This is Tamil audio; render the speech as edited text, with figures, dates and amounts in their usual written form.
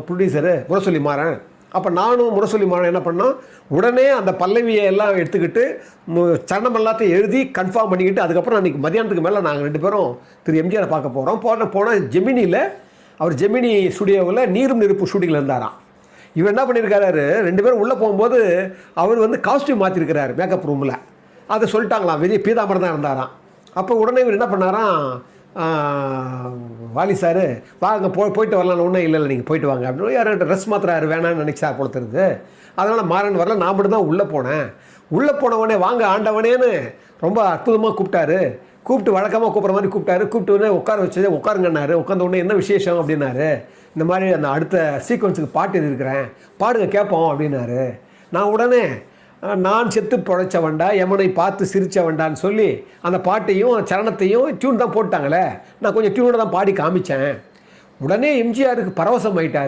ப்ரொடியூசரு முரசொலி மாறன். அப்போ நானும் முரசொலி மாறன் என்ன பண்ணோம், உடனே அந்த பல்லவியை எல்லாம் எடுத்துக்கிட்டு சரணம் எல்லாத்தையும் எழுதி கன்ஃபார்ம் பண்ணிக்கிட்டு, அதுக்கப்புறம் அன்றைக்கி மதியானத்துக்கு மேலே நாங்கள் 2 பேரும் திரு எம்ஜிஆரை பார்க்க போகிறோம். போனால் ஜெமினியில், அவர் ஜெமினி ஸ்டுடியோவில் நீரும் நெருப்பு ஷூட்டிங்கில் இருந்தாராம். இவர் என்ன பண்ணியிருக்காரு, 2 பேரும் உள்ளே போகும்போது அவர் வந்து காஸ்ட்யூம் மாற்றிருக்கிறார் மேக்கப் ரூமில். அதை சொல்லிட்டாங்களாம், விஜய் பீதாம்பரம் தான் இருந்தாராம். அப்போ உடனே இவர் என்ன பண்ணாராம், வாலி சார் வாங்க போயிட்டு வரலாம். ஒன்றும் இல்லை நீங்கள் போயிட்டு வாங்க அப்படின்னு யார்கிட்ட ட்ரெஸ் மாத்திராரு வேணான்னு நினச்சா போல தெரியுது. அதனால் மாறன் வரல, நான் மட்டும் தான் உள்ளே போனேன். உள்ளே போனவனே வாங்க ஆண்டவனேன்னு ரொம்ப அற்புதமாக கூப்பிட்டு வழக்கமாக கூப்பிட்ற மாதிரி கூப்பிட்டு உடனே உட்கார வச்சு உட்காருங்கன்னாரு. உட்காந்த உடனே என்ன விசேஷம் அப்படின்னாரு. இந்த மாதிரி அந்த அடுத்த சீக்வன்ஸுக்கு பாட்டு இருக்கிறேன், பாடுங்க கேட்போம் அப்படின்னாரு. நான் உடனே நான் செத்து பொழைச்சவன்டா யமனை பார்த்து சிரிச்சவன்டான்னு சொல்லி அந்த பாட்டையும் சரணத்தையும் டியூன் தான் போட்டாங்களே, நான் கொஞ்சம் டியூனோட தான் பாடி காமிச்சேன். உடனே எம்ஜிஆருக்கு பரவசம் ஆயிட்டார்.